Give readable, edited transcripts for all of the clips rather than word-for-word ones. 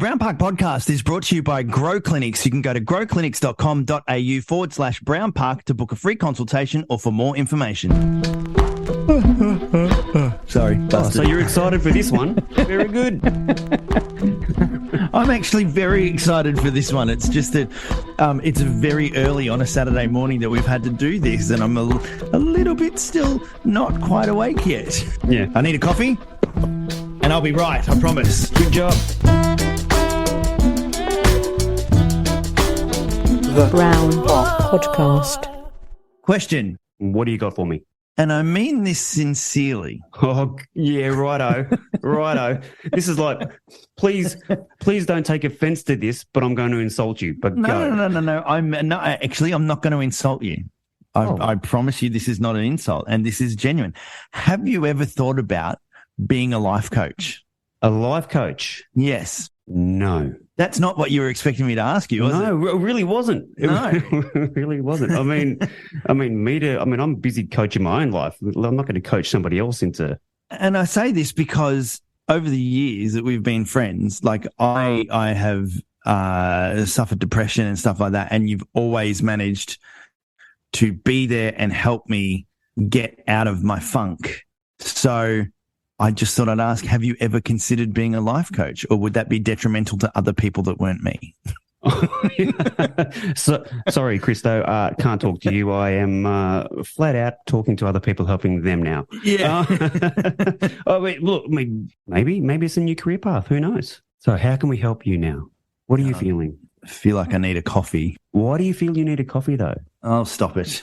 The Brown Park Podcast is brought to you by Grow Clinics. You can go to growclinics.com.au/Brown Park to book a free consultation or for more information. Sorry, busted. So you're excited for this one? Very good. I'm actually very excited for this one. It's just that it's very early on a Saturday morning that we've had to do this, and I'm a little bit still not quite awake yet. Yeah. I need a coffee, and I'll be right, I promise. Good job. The Brown Park Podcast. Question. What do you got for me? And I mean this sincerely. Oh, yeah, righto. Righto. This is like, please don't take offense to this, but I'm going to insult you. But go. No. I'm not going to insult you. I promise you this is not an insult, and this is genuine. Have you ever thought about being a life coach? A life coach? Yes. No. That's not what you were expecting me to ask you, was it? No, it really wasn't. No. It really wasn't. I'm busy coaching my own life. I'm not going to coach somebody else into... And I say this because over the years that we've been friends, like I have suffered depression and stuff like that, and you've always managed to be there and help me get out of my funk. So I just thought I'd ask, have you ever considered being a life coach, or would that be detrimental to other people that weren't me? Sorry, Christo, can't talk to you. I am flat out talking to other people, helping them now. Yeah. Maybe it's a new career path. Who knows? So how can we help you now? What are you feeling? I feel like I need a coffee. Why do you feel you need a coffee, though? Oh, stop it.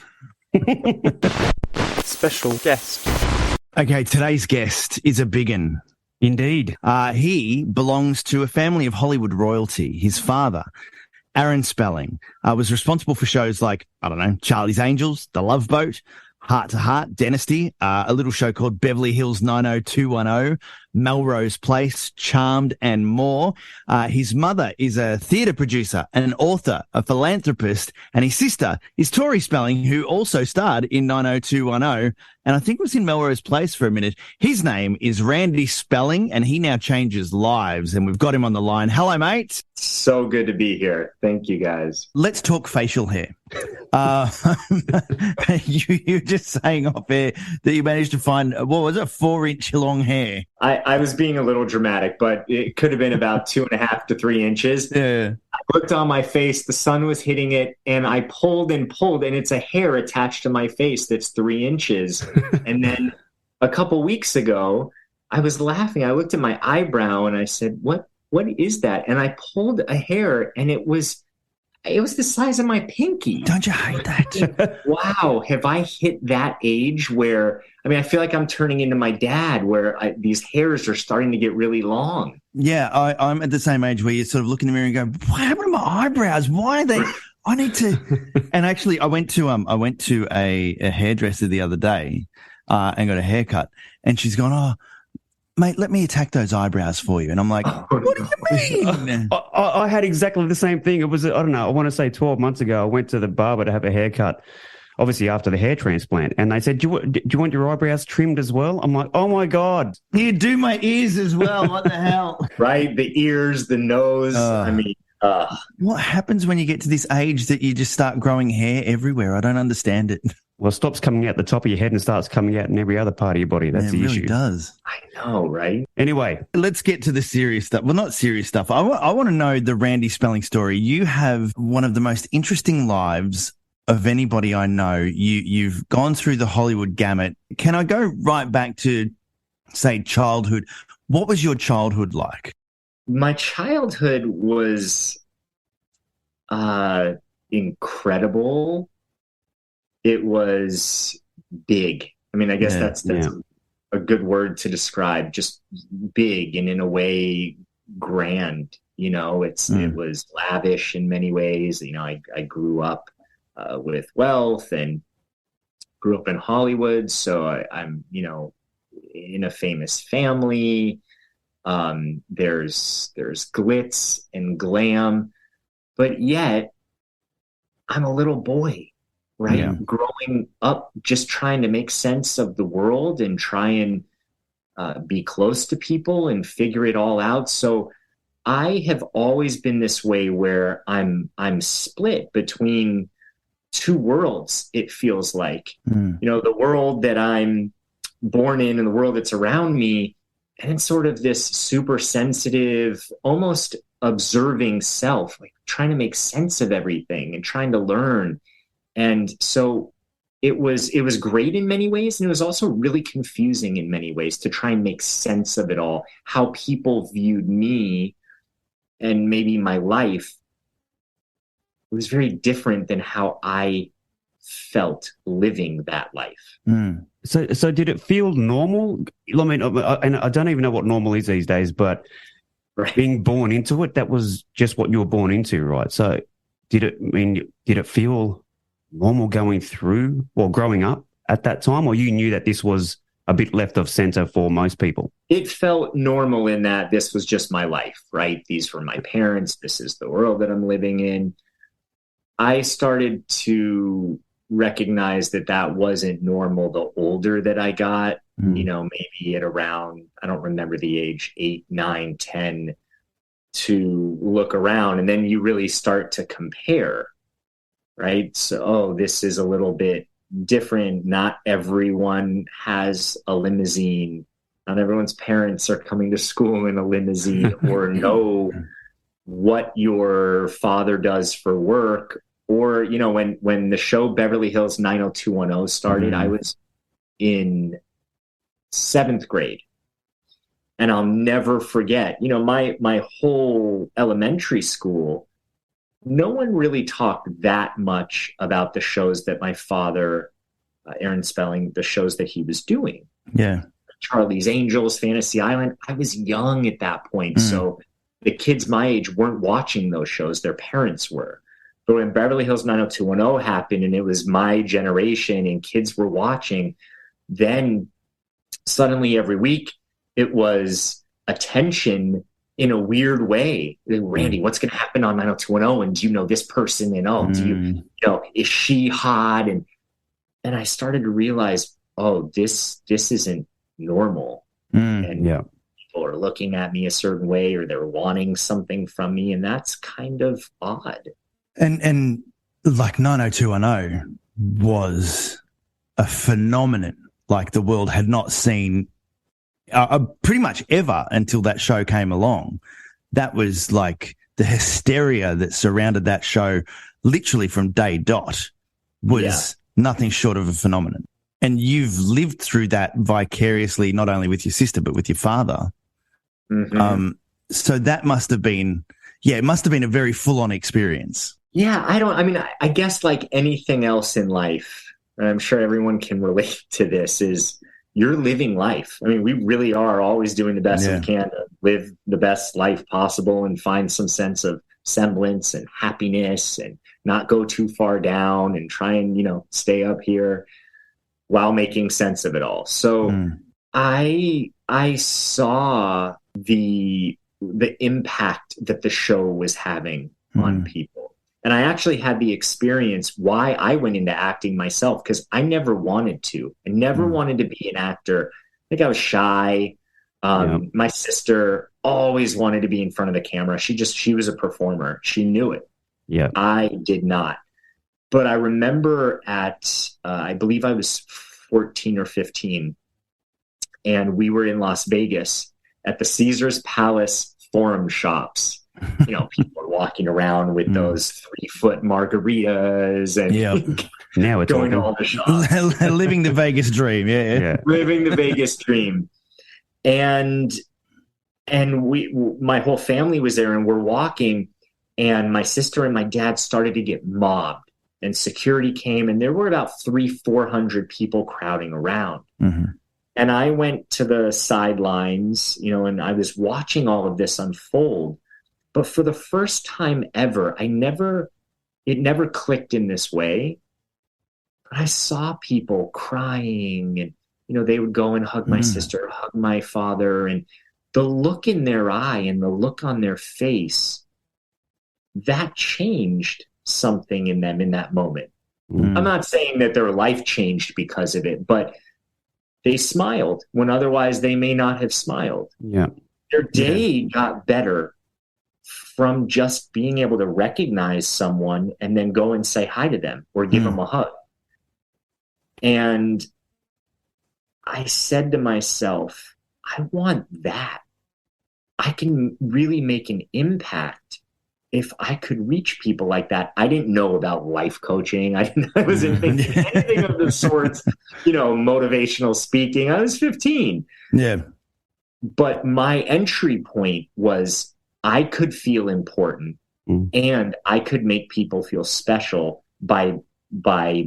Special guest. Okay, today's guest is a biggin. Indeed. He belongs to a family of Hollywood royalty. His father, Aaron Spelling, was responsible for shows like, Charlie's Angels, The Love Boat, Heart to Heart, Dynasty, a little show called Beverly Hills 90210, Melrose Place, Charmed, and more. His mother is a theatre producer and an author, a philanthropist, and his sister is Tori Spelling, who also starred in 90210, and I think was in Melrose Place for a minute. His name is Randy Spelling, and he now changes lives, and we've got him on the line. Hello, mate. So good to be here. Thank you, guys. Let's talk facial hair. You're just saying off air that you managed to find, 4-inch long hair. I was being a little dramatic, but it could have been about 2.5 to 3 inches. Yeah. I looked on my face, the sun was hitting it, and I pulled, and it's a hair attached to my face that's 3 inches. And then a couple weeks ago, I was laughing. I looked at my eyebrow and I said, what is that? And I pulled a hair, and it was the size of my pinky. Don't you hate that? Wow. Have I hit that age where, I feel like I'm turning into my dad, where these hairs are starting to get really long. Yeah, I'm at the same age where you sort of look in the mirror and go, what happened to my eyebrows? Why are they... I need to... And actually, I went to a hairdresser the other day and got a haircut, and she's gone, oh, mate, let me attack those eyebrows for you. And I'm like, what do you mean? I had exactly the same thing. It was, I want to say 12 months ago, I went to the barber to have a haircut, obviously after the hair transplant. And they said, do you want your eyebrows trimmed as well? I'm like, oh, my God. You do my ears as well. What the hell? Right? The ears, the nose. What happens when you get to this age that you just start growing hair everywhere? I don't understand it. Well, it stops coming out the top of your head and starts coming out in every other part of your body. That's the issue. It really does. I know, right? Anyway. Let's get to the serious stuff. Well, not serious stuff. I want to know the Randy Spelling story. You have one of the most interesting lives of anybody I know. You've gone through the Hollywood gamut. Can I go right back to, say, childhood? What was your childhood like? My childhood was incredible. It was big. I guess that's a good word to describe. Just big, and in a way grand. It was lavish in many ways. I grew up with wealth and grew up in Hollywood, so I'm in a famous family. There's glitz and glam, but yet I'm a little boy. Right. Yeah. Growing up, just trying to make sense of the world and try and be close to people and figure it all out. So I have always been this way where I'm split between two worlds, it feels like. The world that I'm born in and the world that's around me, and it's sort of this super sensitive, almost observing self, like trying to make sense of everything and trying to learn. And so it was great in many ways, and it was also really confusing in many ways to try and make sense of it all, how people viewed me and maybe my life. It was very different than how I felt living that life. So did it feel normal? I mean, and I don't even know what normal is these days, but being born into it, that was just what you were born into, right? So did it feel normal going through or growing up at that time, or you knew that this was a bit left of center for most people? It felt normal in that this was just my life, right? These were my parents. This is the world that I'm living in. I started to recognize that wasn't normal the older that I got, maybe at around, I don't remember the age, 8, 9, 10, to look around. And then you really start to compare, right? So, this is a little bit different. Not everyone has a limousine. Not everyone's parents are coming to school in a limousine or know what your father does for work. Or, when the show Beverly Hills 90210 started, I was in 7th grade. And I'll never forget, my whole elementary school, no one really talked that much about the shows that my father, Aaron Spelling, the shows that he was doing. Yeah. Charlie's Angels, Fantasy Island. I was young at that point. So the kids my age weren't watching those shows. Their parents were. But when Beverly Hills 90210 happened and it was my generation and kids were watching, then suddenly every week it was attention in a weird way. Randy, what's going to happen on 90210? And do you know this person? And do you is she hot? And I started to realize, this isn't normal. And people are looking at me a certain way, or they're wanting something from me, and that's kind of odd. And like 90210 was a phenomenon like the world had not seen pretty much ever until that show came along. That was like the hysteria that surrounded that show literally from day dot was nothing short of a phenomenon. And you've lived through that vicariously, not only with your sister, but with your father. So that must have been, it must have been a very full-on experience. Yeah, I guess like anything else in life, and I'm sure everyone can relate to this, is you're living life. I mean, we really are always doing the best we can to live the best life possible and find some sense of semblance and happiness and not go too far down and try and, stay up here while making sense of it all. So I saw the impact that the show was having on people. And I actually had the experience why I went into acting myself, because I never wanted to. I never wanted to be an actor. I think I was shy. My sister always wanted to be in front of the camera. She was a performer. She knew it. Yeah, I did not. But I remember I believe I was 14 or 15, and we were in Las Vegas at the Caesars Palace Forum shops. People are walking around with those 3-foot margaritas and now it's going to all the shops. Living the Vegas dream. Living the Vegas dream. And my whole family was there, and we're walking, and my sister and my dad started to get mobbed, and security came, and there were about 300-400 people crowding around. And I went to the sidelines, and I was watching all of this unfold. But for the first time ever, it never clicked in this way. But I saw people crying, and, they would go and hug my sister, hug my father, and the look in their eye and the look on their face, that changed something in them in that moment. I'm not saying that their life changed because of it, but they smiled when otherwise they may not have smiled. Their day got better from just being able to recognize someone and then go and say hi to them or give them a hug. And I said to myself, I want that. I can really make an impact if I could reach people like that. I didn't know about life coaching. I wasn't thinking anything of the sorts, motivational speaking. I was 15. Yeah. But my entry point was I could feel important and I could make people feel special by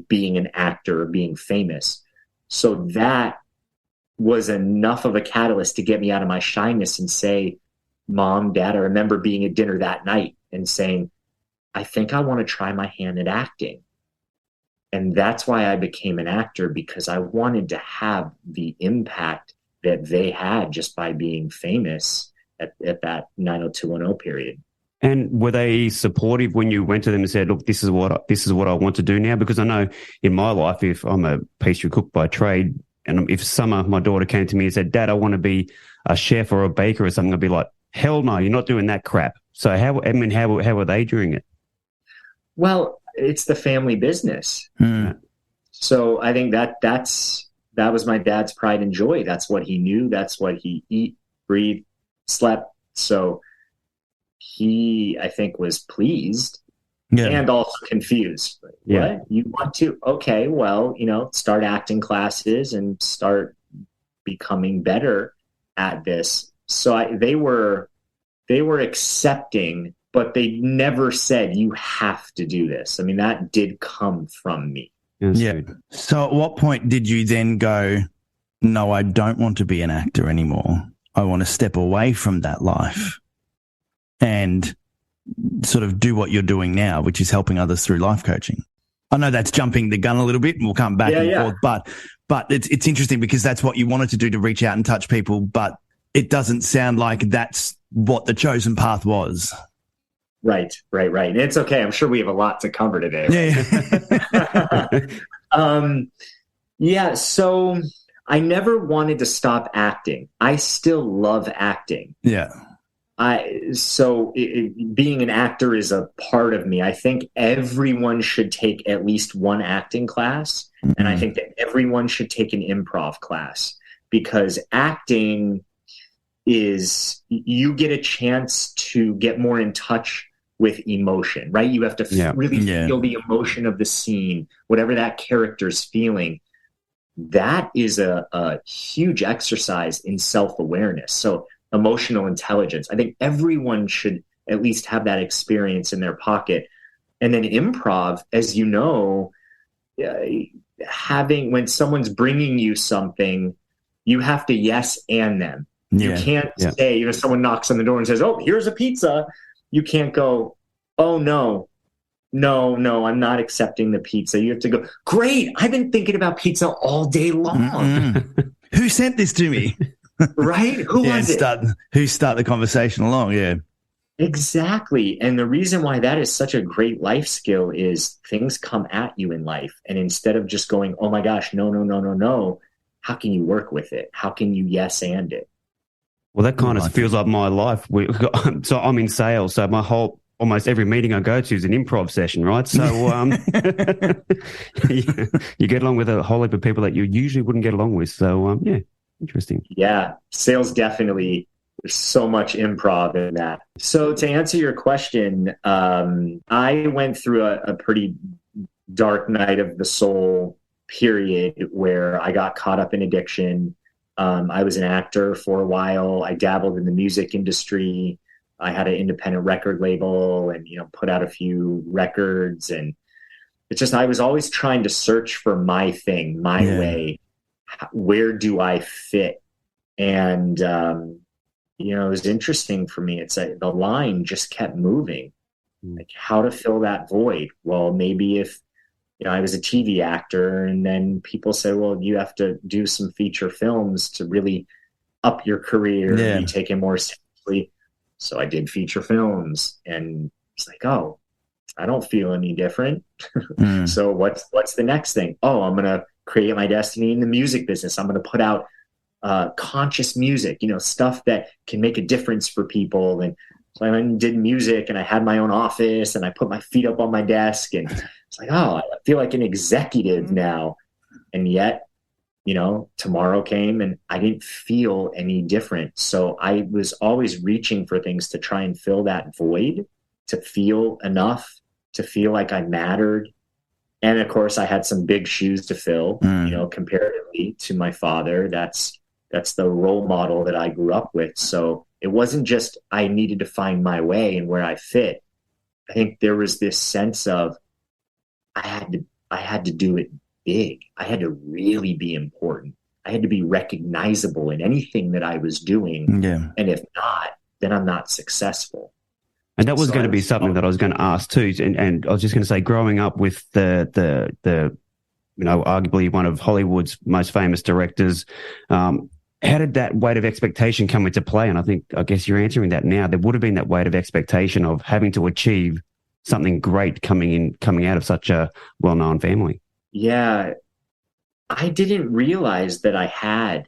being an actor or being famous. So that was enough of a catalyst to get me out of my shyness and say, Mom, Dad, I remember being at dinner that night and saying, I think I want to try my hand at acting. And that's why I became an actor, because I wanted to have the impact that they had just by being famous at that 90210 period. And were they supportive when you went to them and said, look, this is what I want to do now? Because I know in my life, if I'm a pastry cook by trade, and if Summer, my daughter, came to me and said, Dad, I want to be a chef or a baker or something, I'd be like, hell no, you're not doing that crap. So how were they doing it? Well, it's the family business. So I think that was my dad's pride and joy. That's what he knew. That's what he eat, breathed, slept. So he, I think, was pleased and also confused. Yeah. What? You want to? Okay, well, start acting classes and start becoming better at this. So they were accepting, but they never said you have to do this. I mean, that did come from me. Yeah. So at what point did you then go, no, I don't want to be an actor anymore. I want to step away from that life and sort of do what you're doing now, which is helping others through life coaching? I know that's jumping the gun a little bit and we'll come back and forth, but it's interesting because that's what you wanted to do, to reach out and touch people, but it doesn't sound like that's what the chosen path was. Right. And it's okay. I'm sure we have a lot to cover today. Yeah. So I never wanted to stop acting. I still love acting. Yeah. Being an actor is a part of me. I think everyone should take at least one acting class. And I think that everyone should take an improv class, because acting is, you get a chance to get more in touch with emotion, right? You have to really feel the emotion of the scene, whatever that character's feeling. That is a huge exercise in self-awareness. So emotional intelligence, I think everyone should at least have that experience in their pocket. And then improv, as you know, when someone's bringing you something, you have to yes and them. You can't say, someone knocks on the door and says, oh, here's a pizza. You can't go, oh, no, I'm not accepting the pizza. You have to go, great, I've been thinking about pizza all day long. Who sent this to me? Right? Who was it? Who started the conversation along? Yeah. Exactly. And the reason why that is such a great life skill is things come at you in life. And instead of just going, oh my gosh, no, how can you work with it? How can you yes and it? Well, that kind of feels like my life. So I'm in sales. So almost every meeting I go to is an improv session, right? So you get along with a whole heap of people that you usually wouldn't get along with. So, interesting. Yeah, sales definitely, there's so much improv in that. So to answer your question, I went through a pretty dark night of the soul period where I got caught up in addiction. I was an actor for a while. I dabbled in the music industry. I had an independent record label and, put out a few records. And it's just, I was always trying to search for my thing, my way. Where do I fit? And, it was interesting for me. It's the line just kept moving, like how to fill that void. Well, maybe if, I was a TV actor and then people say, well, you have to do some feature films to really up your career and be taken more seriously. So I did feature films and it's like, oh, I don't feel any different. So what's the next thing? Oh, I'm going to create my destiny in the music business. I'm going to put out conscious music, stuff that can make a difference for people. And So I went and did music, and I had my own office, and I put my feet up on my desk, and it's like, oh, I feel like an executive now. And yet, tomorrow came and I didn't feel any different. So I was always reaching for things to try and fill that void, to feel enough, to feel like I mattered. And of course, I had some big shoes to fill, comparatively to my father. That's the role model that I grew up with. So it wasn't just I needed to find my way and where I fit. I think there was this sense of I had to do it big. I had to really be important. I had to be recognizable in anything that I was doing. Yeah. And if not, then I'm not successful. And that was going to be something that I was going to ask too. And I was just going to say, growing up with the arguably one of Hollywood's most famous directors, how did that weight of expectation come into play? And I guess you're answering that now. There would have been that weight of expectation of having to achieve something great coming out of such a well-known family. Yeah. I didn't realize that I had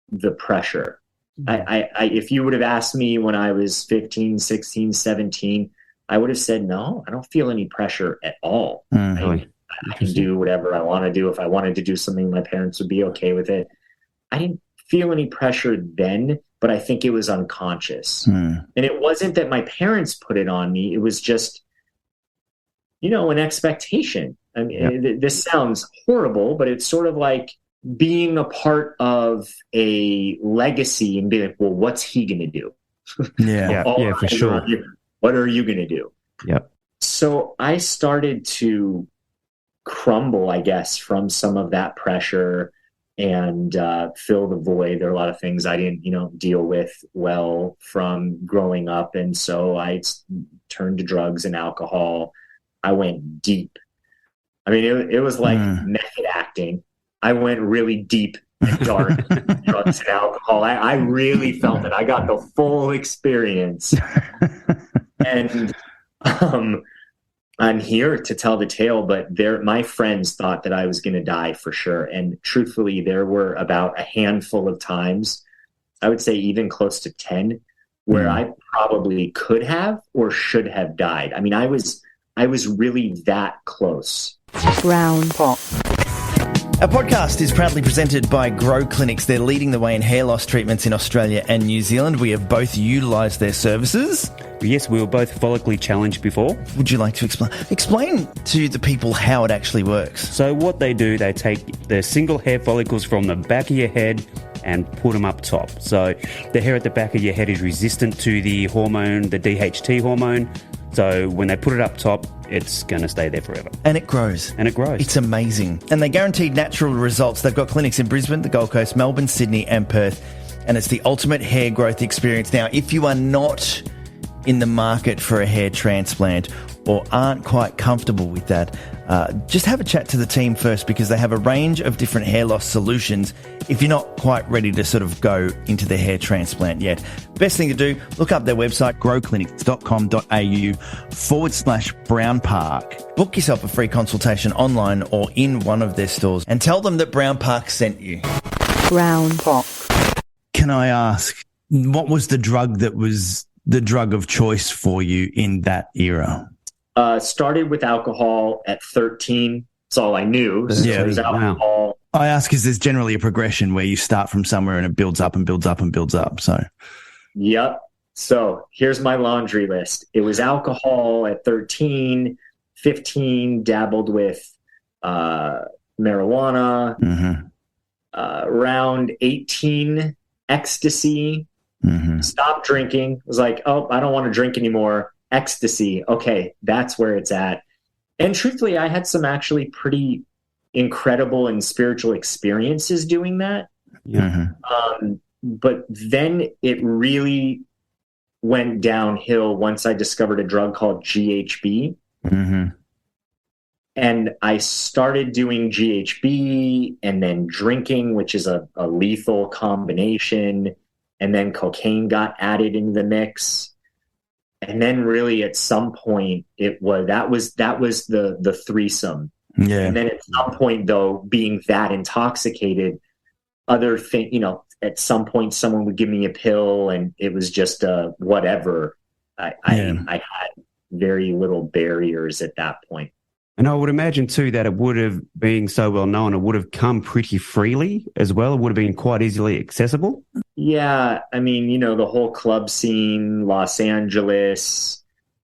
the pressure. If you would have asked me when I was 15, 16, 17, I would have said, no, I don't feel any pressure at all. I can do whatever I want to do. If I wanted to do something, my parents would be okay with it. I didn't feel any pressure then, but I think it was unconscious. And it wasn't that my parents put it on me. It was just, an expectation. I mean, this sounds horrible, but it's sort of like being a part of a legacy and being like, well, what's he going to do? Yeah, for sure. What are you going to do? Yeah. So I started to crumble, I guess, from some of that pressure and fill the void. There are a lot of things I didn't, deal with well from growing up. And so I turned to drugs and alcohol. I went deep. I mean, it was like method acting. I went really deep and dark drugs and alcohol. I really felt that I got the full experience. And I'm here to tell the tale, but my friends thought that I was going to die for sure. And truthfully, there were about a handful of times, I would say even close to 10, where I probably could have or should have died. I mean, I was really that close. Brown Pop. Our podcast is proudly presented by Grow Clinics. They're leading the way in hair loss treatments in Australia and New Zealand. We have both utilised their services. Yes, we were both follically challenged before. Would you like to explain to the people how it actually works? So what they do, they take the single hair follicles from the back of your head and put them up top. So the hair at the back of your head is resistant to the hormone, the DHT hormone. So when they put it up top, it's going to stay there forever. And it grows. It's amazing. And they guarantee natural results. They've got clinics in Brisbane, the Gold Coast, Melbourne, Sydney and Perth. And it's the ultimate hair growth experience. Now, if you are not in the market for a hair transplant or aren't quite comfortable with that, just have a chat to the team first, because they have a range of different hair loss solutions if you're not quite ready to sort of go into the hair transplant yet. Best thing to do, look up their website, growclinics.com.au/Brown Park. Book yourself a free consultation online or in one of their stores and tell them that Brown Park sent you. Brown Park. Can I ask, what was the drug that was the drug of choice for you in that era? Started with alcohol at 13. That's all I knew. So it was alcohol. Wow. I ask because there's generally a progression where you start from somewhere and it builds up and builds up and builds up. So, yep. So here's my laundry list. It was alcohol at 13, 15, dabbled with marijuana. Around 18, ecstasy. Stopped drinking. Was like, oh, I don't want to drink anymore. Ecstasy. Okay, that's where it's at. And truthfully, I had some actually pretty incredible and spiritual experiences doing that. But then it really went downhill once I discovered a drug called GHB. And I started doing GHB and then drinking, which is a lethal combination. And then cocaine got added into the mix. And then really at some point that was the threesome. Yeah. And then at some point, though, being that intoxicated, other at some point someone would give me a pill and it was just whatever. I had very little barriers at that point. And I would imagine too that it would have, being so well known, it would have come pretty freely as well. It would have been quite easily accessible. Yeah, I mean, the whole club scene, Los Angeles,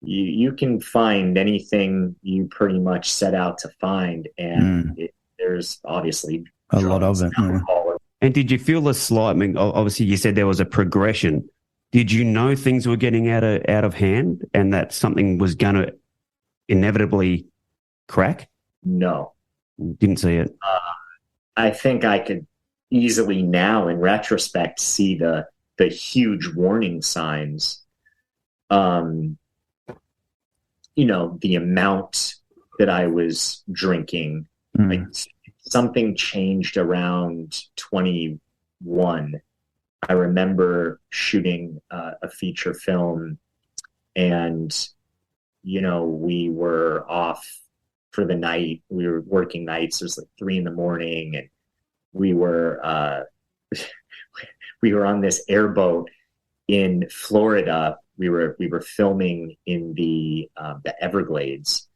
you can find anything you pretty much set out to find, and there's obviously a lot of it. And did you feel the slight? I mean, obviously, you said there was a progression. Did you know things were getting out of hand, and that something was going to inevitably crack? No, didn't see it. I think I could easily now, in retrospect, see the huge warning signs. The amount that I was drinking, like something changed around 21. I remember shooting a feature film, and we were off for the night. We were working nights. It was like 3 a.m, and we were we were on this airboat in Florida. We were filming in the Everglades,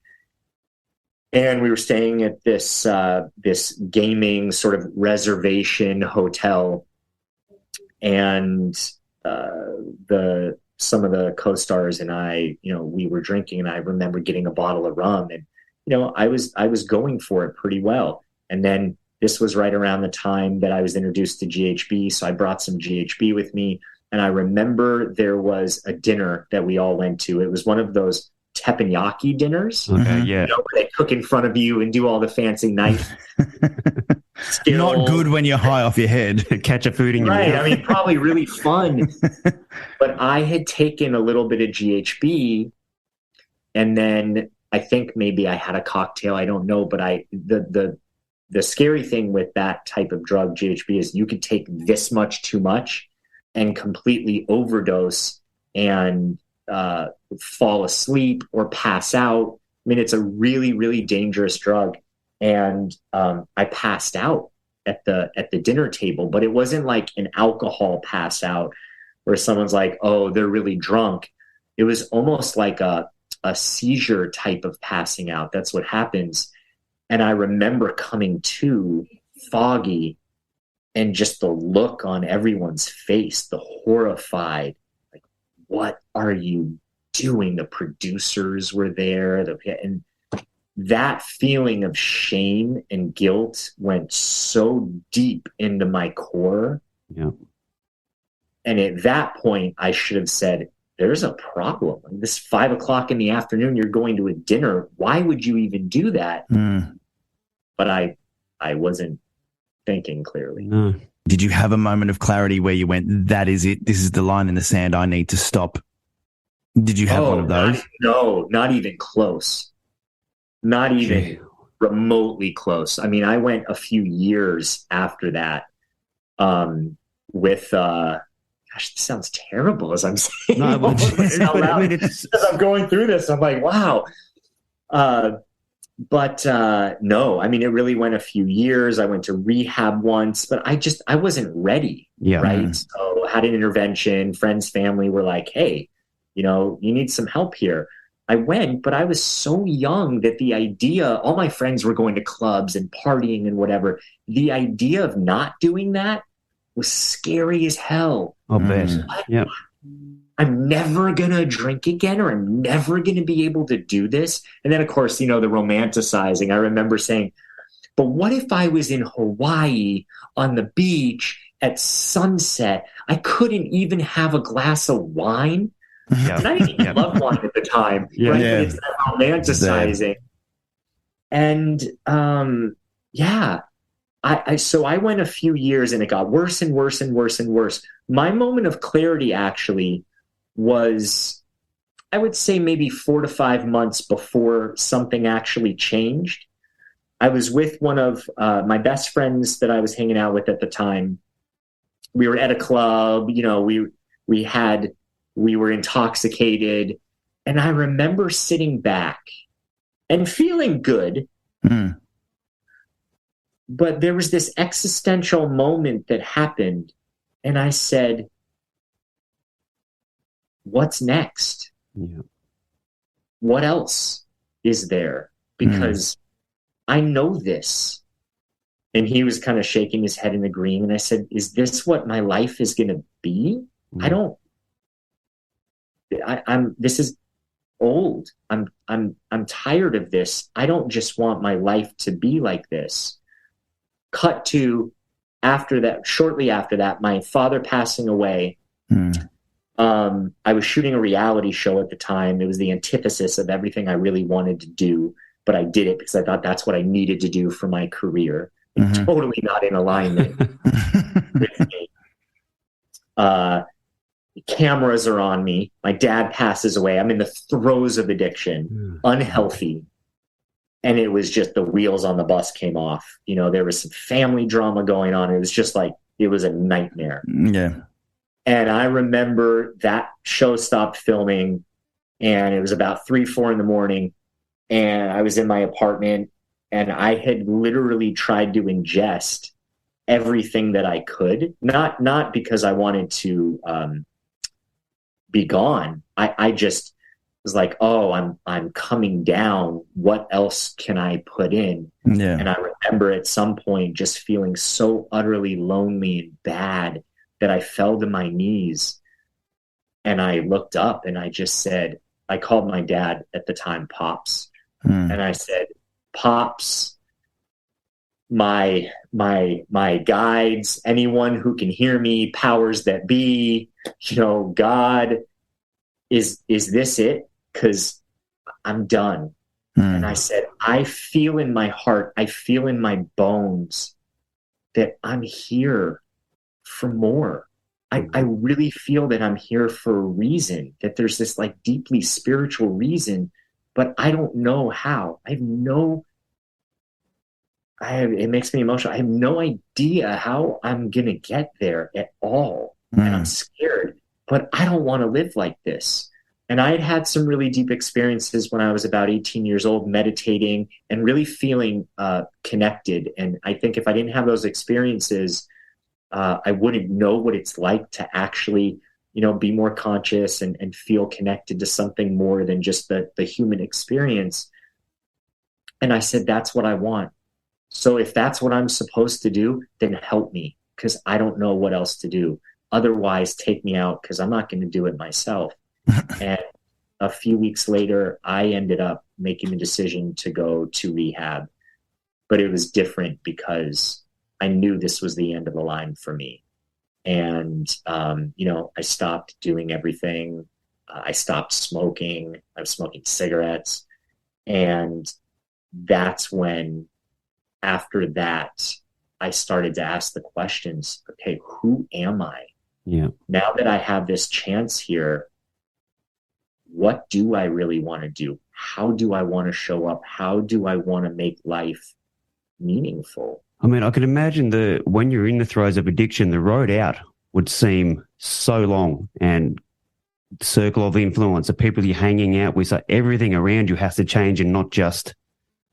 and we were staying at this gaming sort of reservation hotel, and some of the co-stars and I, we were drinking, and I remember getting a bottle of rum, and I was going for it pretty well. And then this was right around the time that I was introduced to GHB, so I brought some GHB with me. And I remember there was a dinner that we all went to. It was one of those teppanyaki dinners. Okay, yeah. Where they cook in front of you and do all the fancy knife skills. Not good when you're high off your head. Catch a food in your mouth. Right. I mean, probably really fun. But I had taken a little bit of GHB, and then I think maybe I had a cocktail. I don't know. But the scary thing with that type of drug, GHB, is you could take this much too much and completely overdose and fall asleep or pass out. I mean, it's a really, really dangerous drug. And I passed out at the dinner table, but it wasn't like an alcohol pass out where someone's like, oh, they're really drunk. It was almost like a seizure type of passing out. That's what happens. And I remember coming to foggy, and just the look on everyone's face, the horrified, like, what are you doing? The producers were there. And that feeling of shame and guilt went so deep into my core. Yeah. And at that point, I should have said, there's a problem. This 5 o'clock in the afternoon, you're going to a dinner. Why would you even do that? But I wasn't thinking clearly. No. Did you have a moment of clarity where you went, that is it, this is the line in the sand, I need to stop? Did you have one of those? No, not even close. Not even remotely close. I mean, I went a few years after that with gosh, this sounds terrible as I'm saying. No, but I mean, as I'm going through this, I'm like, wow. But no, I mean, it really went a few years. I went to rehab once, but I wasn't ready. Yeah. Right. So had an intervention. Friends, family were like, hey, you need some help here. I went, but I was so young that the idea, all my friends were going to clubs and partying and whatever. The idea of not doing that was scary as hell. I'll bet. Yeah. I'm never going to drink again, or I'm never going to be able to do this. And then, of course, the romanticizing. I remember saying, but what if I was in Hawaii on the beach at sunset? I couldn't even have a glass of wine. Yeah. And I didn't even love wine at the time. Yeah. Right? Yeah. But it's that romanticizing. And so I went a few years, and it got worse and worse and worse and worse. My moment of clarity actually was, I would say, maybe 4 to 5 months before something actually changed. I was with one of my best friends that I was hanging out with at the time. We were at a club, we were intoxicated, and I remember sitting back and feeling good. But there was this existential moment that happened And I said, what's next? Yeah. What else is there? Because I know this. And he was kind of shaking his head in agreeing. And I said, is this what my life is going to be? This is old. I'm tired of this. I don't just want my life to be like this. Cut to shortly after that, my father passing away. I was shooting a reality show at the time. It was the antithesis of everything I really wanted to do, but I did it because I thought that's what I needed to do for my career. Totally not in alignment with me. Cameras are on me. My dad passes away. I'm in the throes of addiction, unhealthy. And it was just the wheels on the bus came off. There was some family drama going on. It was just like, it was a nightmare. Yeah. And I remember that show stopped filming and it was about 3-4 in the morning. And I was in my apartment and I had literally tried to ingest everything that I could, not because I wanted to be gone. I just was like, oh, I'm coming down. What else can I put in? Yeah. And I remember at some point just feeling so utterly lonely and bad that I fell to my knees and I looked up and I just said, I called my dad at the time, Pops. And I said, Pops, my guides, anyone who can hear me, powers that be, God, is this it? Because I'm done. And I said, I feel in my heart, I feel in my bones that I'm here for more. I really feel that I'm here for a reason, that there's this like deeply spiritual reason, but I don't know how. It makes me emotional. I have no idea how I'm going to get there at all. And I'm scared, but I don't want to live like this. And I had some really deep experiences when I was about 18 years old, meditating and really feeling connected. And I think if I didn't have those experiences, I wouldn't know what it's like to actually, be more conscious and feel connected to something more than just the human experience. And I said, that's what I want. So if that's what I'm supposed to do, then help me, because I don't know what else to do. Otherwise, take me out, because I'm not going to do it myself. And a few weeks later, I ended up making the decision to go to rehab. But it was different because I knew this was the end of the line for me. And, I stopped doing everything. I stopped smoking. I was smoking cigarettes. And that's when, after that, I started to ask the questions, okay, who am I? Yeah. Now that I have this chance here, what do I really want to do? How do I want to show up? How do I want to make life meaningful? I mean, I can imagine when you're in the throes of addiction, the road out would seem so long, and the circle of influence, the people you're hanging out with, so everything around you has to change, and not just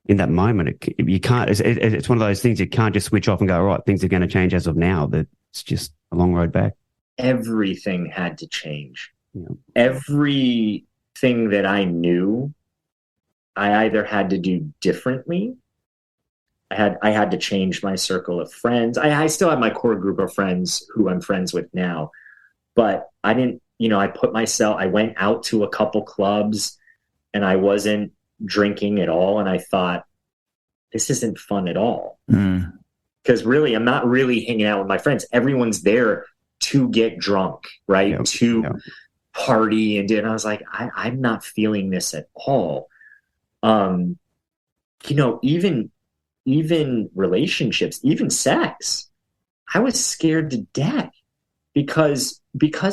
in that moment. You can't. It's one of those things you can't just switch off and go, all right, things are going to change as of now. That it's just a long road back. Everything had to change. Yeah. Everything that I knew, I either had to do differently. I had to change my circle of friends. I still have my core group of friends who I'm friends with now, but I didn't, I went out to a couple clubs and I wasn't drinking at all. And I thought, this isn't fun at all. Because really, I'm not really hanging out with my friends. Everyone's there to get drunk, right? Party. And I was like, I'm not feeling this at all. Even relationships, even sex, I was scared to death because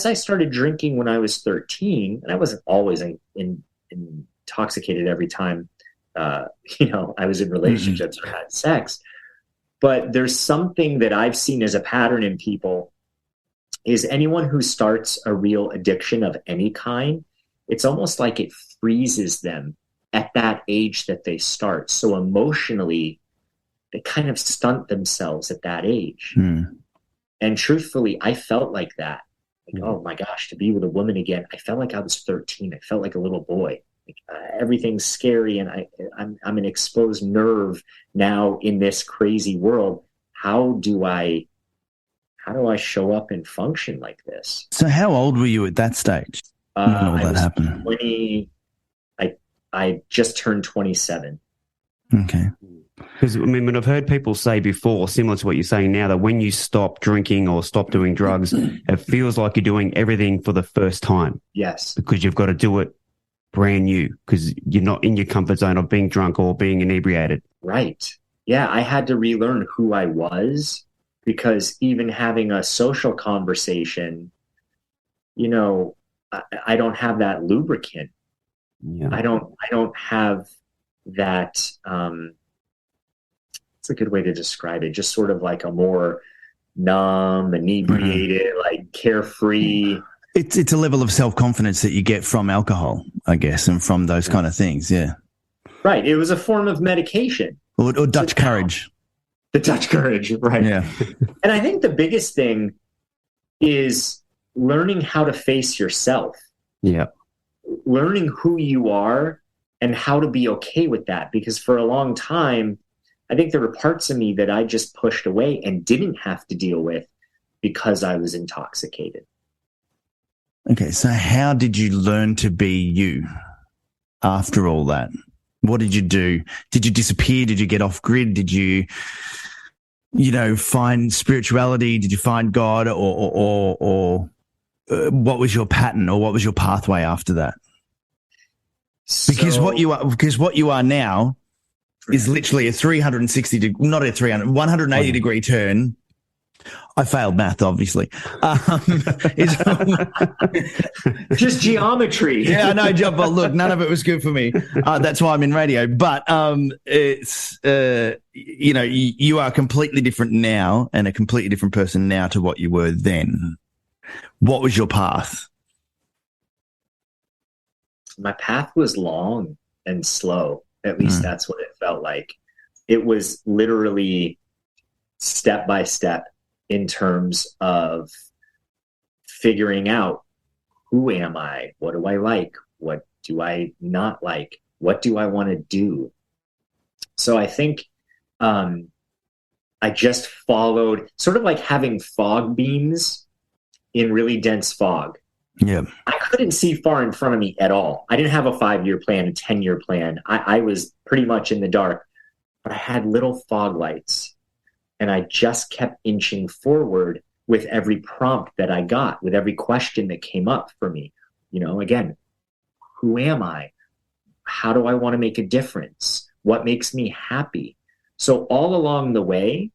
I started drinking when I was 13, and I wasn't always intoxicated every time, I was in relationships or had sex. But there's something that I've seen as a pattern in people is anyone who starts a real addiction of any kind, it's almost like it freezes them at that age that they start. So emotionally, they kind of stunt themselves at that age. And truthfully, I felt like that. Like, oh my gosh, to be with a woman again. I felt like I was 13. I felt like a little boy. Like, everything's scary, and I'm an exposed nerve now in this crazy world. How do I show up and function like this? So how old were you at that stage when all I that was happened? 20. I just turned 27. Okay. Because, I mean, I've heard people say before, similar to what you're saying now, that when you stop drinking or stop doing drugs, it feels like you're doing everything for the first time. Yes. Because you've got to do it brand new because you're not in your comfort zone of being drunk or being inebriated. Right. Yeah, I had to relearn who I was, because even having a social conversation, I don't have that lubricant. Yeah. I don't have that. It's a good way to describe it. Just sort of like a more numb, inebriated, like carefree. It's a level of self-confidence that you get from alcohol, I guess, and from those kind of things. Yeah. Right. It was a form of medication. Or Dutch courage. The Dutch courage. Right. Yeah. And I think the biggest thing is learning how to face yourself. Yeah. Learning who you are and how to be okay with that. Because for a long time, I think there were parts of me that I just pushed away and didn't have to deal with because I was intoxicated. Okay, so how did you learn to be you after all that? What did you do? Did you disappear? Did you get off grid? Did you find spirituality? Did you find God, or what was your pattern, or what was your pathway after that? Because what you are now is literally a 180 degree turn. I failed math, obviously. Just geometry. Yeah, I know, John, but look, none of it was good for me. That's why I'm in radio. But it's, you are completely different now, and a completely different person now to what you were then. What was your path? My path was long and slow. At least that's what it felt like. It was literally step by step in terms of figuring out, who am I? What do I like? What do I not like? What do I want to do? So I think I just followed, sort of like having fog beams in really dense fog. Yeah. I couldn't see far in front of me at all. I didn't have a 5-year plan, a 10-year plan. I was pretty much in the dark, but I had little fog lights, and I just kept inching forward with every prompt that I got, with every question that came up for me. Again, who am I? How do I want to make a difference? What makes me happy? So all along the way,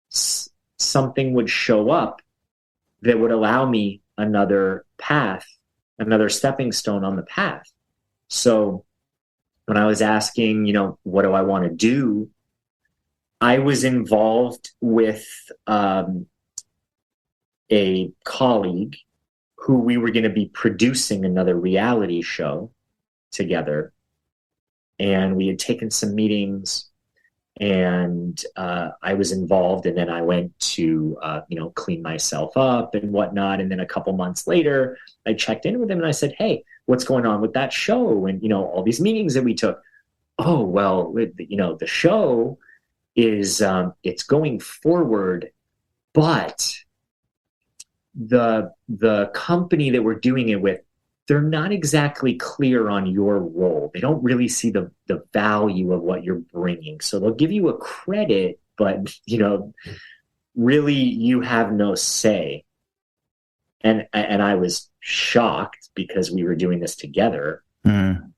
something would show up that would allow me another path, another stepping stone on the path. So when I was asking, what do I want to do? I was involved with a colleague who we were going to be producing another reality show together. And we had taken some meetings, and I was involved, and then I went to, clean myself up and whatnot. And then a couple months later, I checked in with him and I said, hey, what's going on with that show? And, all these meetings that we took. Oh, well, the show is, it's going forward, but the company that we're doing it with, they're not exactly clear on your role. They don't really see the value of what you're bringing. So they'll give you a credit, but, really you have no say. And I was shocked because we were doing this together. Mm.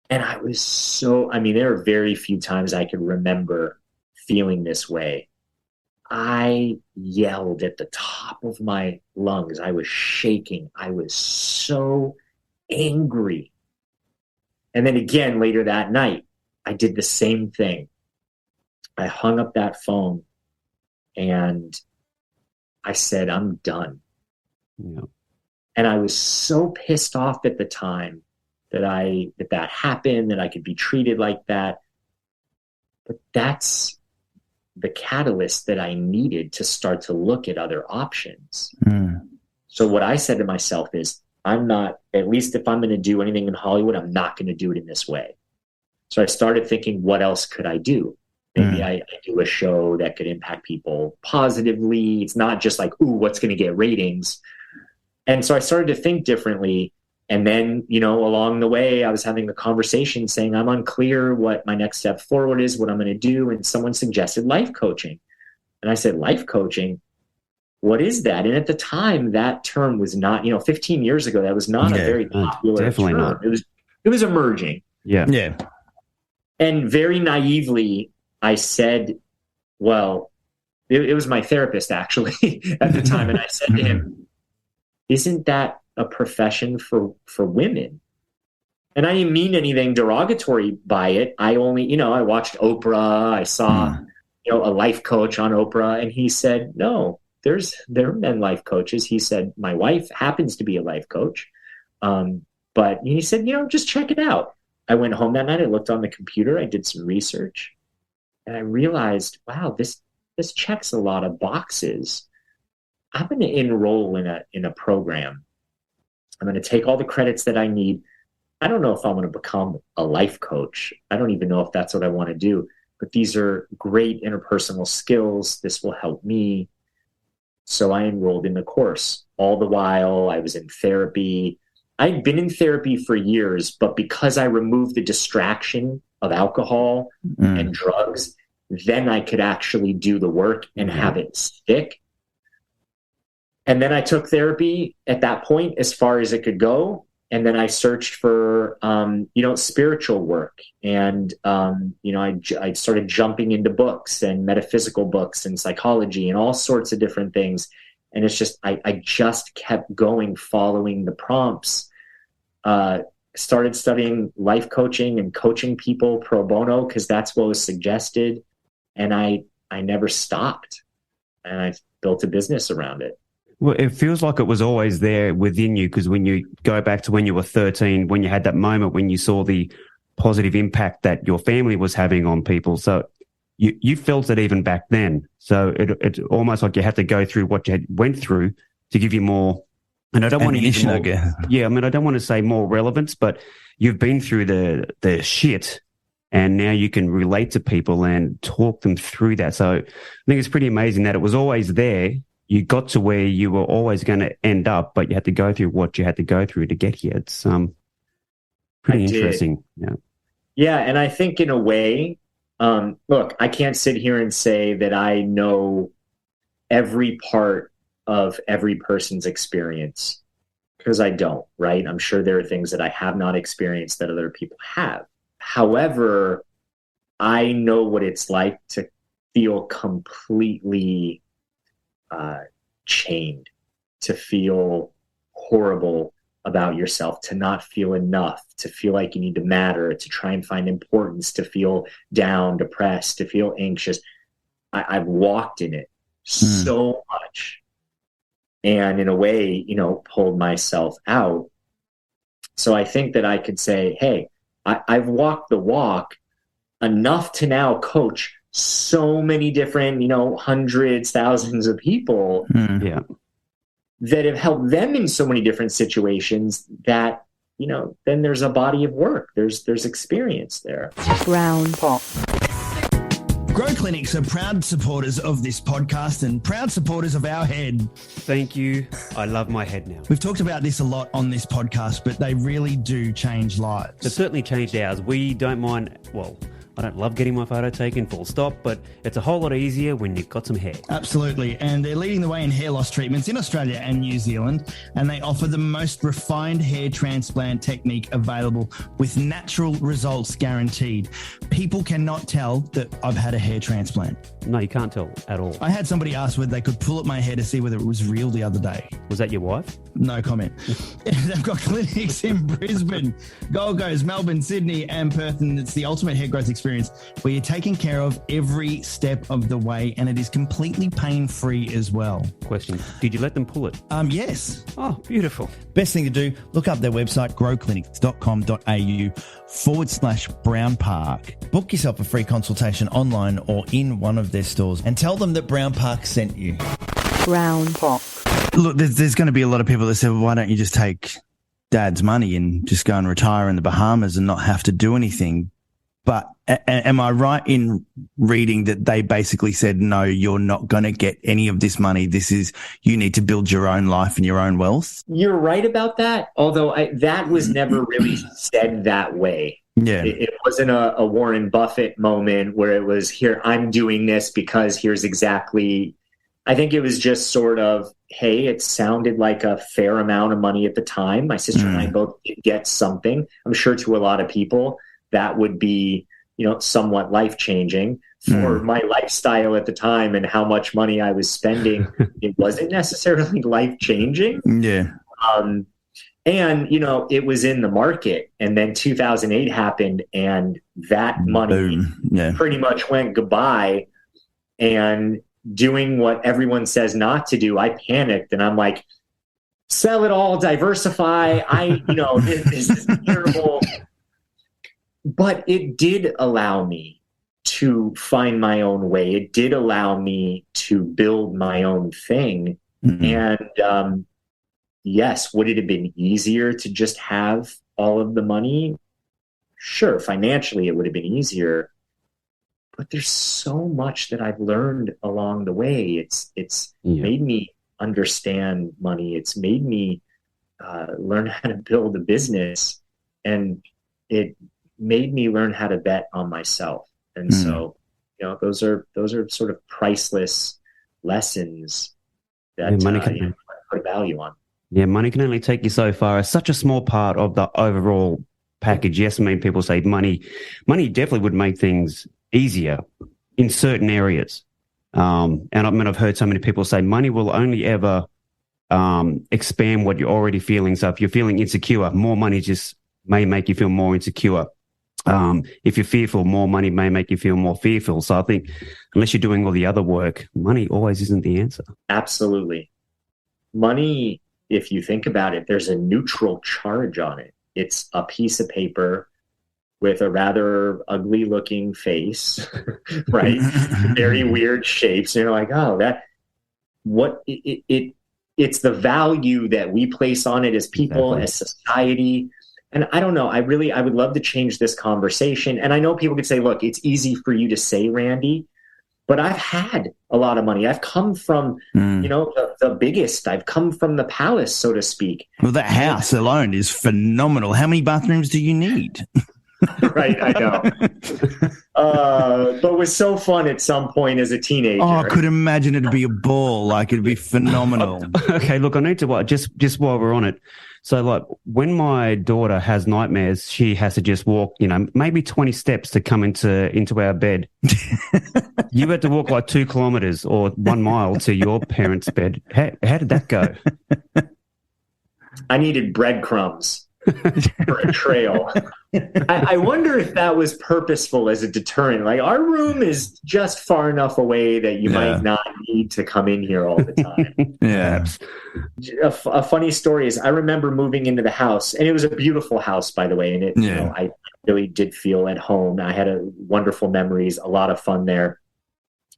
And I was there are very few times I can remember feeling this way. I yelled at the top of my lungs. I was shaking. I was so angry. And then again, later that night, I did the same thing. I hung up that phone and I said, I'm done. Yeah. And I was so pissed off at the time that happened, that I could be treated like that. But that's the catalyst that I needed to start to look at other options. Mm. So what I said to myself is, I'm not, at least if I'm going to do anything in Hollywood, I'm not going to do it in this way. So I started thinking, what else could I do? Maybe I do a show that could impact people positively. It's not just like, ooh, what's going to get ratings? And so I started to think differently. And then, along the way, I was having the conversation saying, I'm unclear what my next step forward is, what I'm going to do. And someone suggested life coaching. And I said, life coaching? What is that? And at the time, that term was not, 15 years ago, that was not a very popular definitely term. not. It was emerging. Yeah. Yeah. And very naively, I said, well, it was my therapist actually at the time. And I said to him, isn't that a profession for women? And I didn't mean anything derogatory by it. I only, I watched Oprah. I saw, a life coach on Oprah. And he said, no, there are men life coaches. He said, my wife happens to be a life coach. But he said, just check it out. I went home that night. I looked on the computer. I did some research. And I realized, wow, this checks a lot of boxes. I'm going to enroll in a program. I'm going to take all the credits that I need. I don't know if I'm going to become a life coach. I don't even know if that's what I want to do. But these are great interpersonal skills. This will help me. So I enrolled in the course. All the while, I was in therapy. I'd been in therapy for years, but because I removed the distraction of alcohol and drugs, then I could actually do the work and have it stick. And then I took therapy at that point as far as it could go. And then I searched for, spiritual work. And, I started jumping into books and metaphysical books and psychology and all sorts of different things. And it's just, I just kept going, following the prompts. Started studying life coaching and coaching people pro bono because that's what was suggested. And I never stopped. And I built a business around it. Well, it feels like it was always there within you, because when you go back to when you were 13, when you had that moment when you saw the positive impact that your family was having on people. So you felt it even back then. So it's almost like you had to go through what you went through to give you more. And I don't want to use more, I don't want to say more relevance, but you've been through the shit, and now you can relate to people and talk them through that. So I think it's pretty amazing that it was always there. You got to where you were always going to end up, but you had to go through what you had to go through to get here. It's pretty interesting. Yeah, and I think in a way, look, I can't sit here and say that I know every part of every person's experience, because I don't, right? I'm sure there are things that I have not experienced that other people have. However, I know what it's like to feel completely chained, to feel horrible about yourself, to not feel enough, to feel like you need to matter, to try and find importance, to feel down, depressed, to feel anxious. I've walked in it so much, and in a way, pulled myself out. So I think that I could say, hey, I've walked the walk enough to now coach so many different, hundreds, thousands of people that have helped them in so many different situations that, then there's a body of work. There's experience there. Brown Pop. Grow Clinics are proud supporters of this podcast and proud supporters of our head. Thank you. I love my head now. We've talked about this a lot on this podcast, but they really do change lives. It's certainly changed ours. We don't mind, I don't love getting my photo taken, full stop, but it's a whole lot easier when you've got some hair. Absolutely. And they're leading the way in hair loss treatments in Australia and New Zealand. And they offer the most refined hair transplant technique available with natural results guaranteed. People cannot tell that I've had a hair transplant. No, you can't tell at all. I had somebody ask whether they could pull at my hair to see whether it was real the other day. Was that your wife? No comment. They've got clinics in Brisbane, Gold Coast, Melbourne, Sydney and Perth, and it's the ultimate hair growth experience where you're taken care of every step of the way, and it is completely pain-free as well. Question, did you let them pull it? Yes. Oh, beautiful. Best thing to do, look up their website, growclinics.com.au/Brown Park. Book yourself a free consultation online or in one of of their stores and tell them that Brown Park sent you. Brown Park. Look, there's going to be a lot of people that say, well, why don't you just take Dad's money and just go and retire in the Bahamas and not have to do anything? But am I right in reading that they basically said, no, you're not going to get any of this money. You need to build your own life and your own wealth? You're right about that, although that was never really said that way. Yeah. It wasn't a Warren Buffett moment where it was, here, I'm doing this because here's exactly. I think it was just sort of, hey, it sounded like a fair amount of money at the time. My sister and I both did get something. I'm sure to a lot of people that would be, somewhat life-changing. For my lifestyle at the time and how much money I was spending, it wasn't necessarily life-changing. Yeah. And, it was in the market. And then 2008 happened and that money pretty much went goodbye. And doing what everyone says not to do, I panicked and I'm like, sell it all, diversify. This is terrible. But it did allow me to find my own way. It did allow me to build my own thing. And yes, would it have been easier to just have all of the money? Sure, financially it would have been easier. But there's so much that I've learned along the way. It's made me understand money. It's made me learn how to build a business. And it made me learn how to bet on myself. And so, those are sort of priceless lessons that money can put value on. Yeah, money can only take you so far. It's such a small part of the overall package. Yes, people say money definitely would make things easier in certain areas. And I've heard so many people say money will only ever expand what you're already feeling. So if you're feeling insecure, more money just may make you feel more insecure. If you're fearful, more money may make you feel more fearful. So I think unless you're doing all the other work, money always isn't the answer. Absolutely. Money, if you think about it, there's a neutral charge on it. It's a piece of paper with a rather ugly looking face, right? Very weird shapes. And you're like, it's the value that we place on it as people, as society. And I don't know, I would love to change this conversation. And I know people could say, look, it's easy for you to say, Randy, but I've had a lot of money. I've come from, the biggest. I've come from the palace, so to speak. Well, that house alone is phenomenal. How many bathrooms do you need? Right, I know. But it was so fun at some point as a teenager. Oh, I could imagine it'd be a ball. Like, it'd be phenomenal. Okay, look, I need to just while we're on it. So, when my daughter has nightmares, she has to just walk, maybe 20 steps to come into our bed. You had to walk 2 kilometers or 1 mile to your parents' bed. How did that go? I needed breadcrumbs for a trail. I wonder if that was purposeful as a deterrent. Like, our room is just far enough away that you might not need to come in here all the time. Yeah. A funny story is I remember moving into the house, and it was a beautiful house, by the way. And I really did feel at home. I had wonderful memories, a lot of fun there.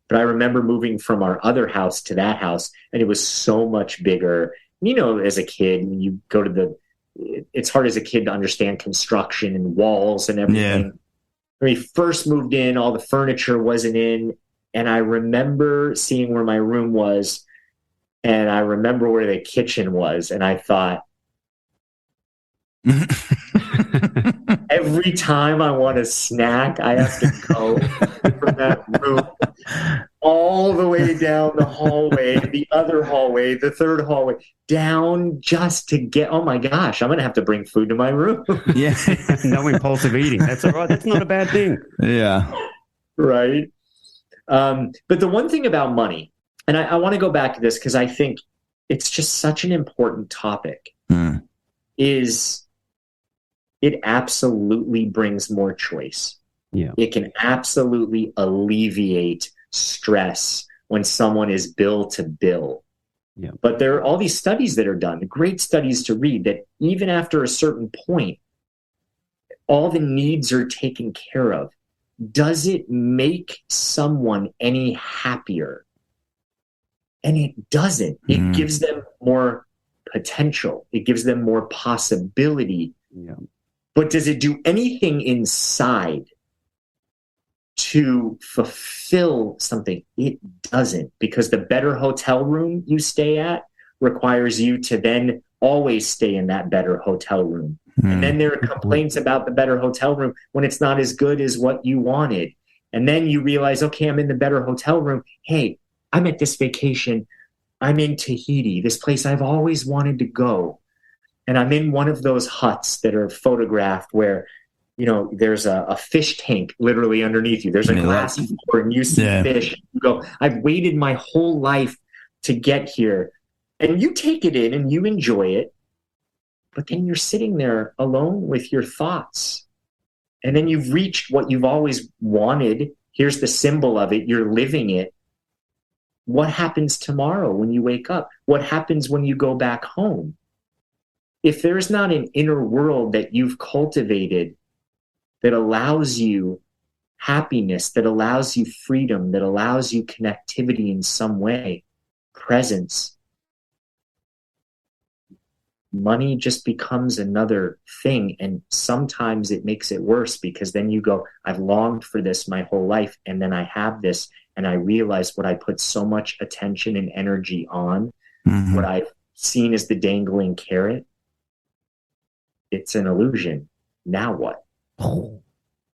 But I remember moving from our other house to that house, and it was so much bigger. As a kid, you go to it's hard as a kid to understand construction and walls and everything. Yeah. When we first moved in, all the furniture wasn't in. And I remember seeing where my room was, and I remember where the kitchen was. And I thought, every time I want a snack, I have to go from that room all the way down the hallway, the other hallway, the third hallway, down just to get, oh my gosh, I'm going to have to bring food to my room. Yeah. No impulsive eating. That's all right. That's not a bad thing. Yeah. Right. But the one thing about money, and I want to go back to this because I think it's just such an important topic, is it absolutely brings more choice. Yeah. It can absolutely alleviate stress when someone is bill to bill. Yeah. But there are all these studies that are done, great studies to read, that even after a certain point, all the needs are taken care of. does it make someone any happier? And it doesn't. It gives them more potential. It gives them more possibility. Yeah. But does it do anything inside to fulfill something? It doesn't, because the better hotel room you stay at requires you to then always stay in that better hotel room. And then there are complaints about the better hotel room when it's not as good as what you wanted. And then you realize, okay, I'm in the better hotel room. Hey, I'm at this vacation. I'm in Tahiti, this place I've always wanted to go. And I'm in one of those huts that are photographed where, you know, there's a fish tank literally underneath you. There's a glass floor and you see fish. You go, I've waited my whole life to get here. And you take it in and you enjoy it. But then you're sitting there alone with your thoughts. And then you've reached what you've always wanted. Here's the symbol of it. You're living it. What happens tomorrow when you wake up? What happens when you go back home? If there's not an inner world that you've cultivated that allows you happiness, that allows you freedom, that allows you connectivity in some way, presence, money just becomes another thing. And sometimes it makes it worse, because then you go, I've longed for this my whole life, and then I have this, and I realize what I put so much attention and energy on, what I've seen as the dangling carrot, it's an illusion. Now what?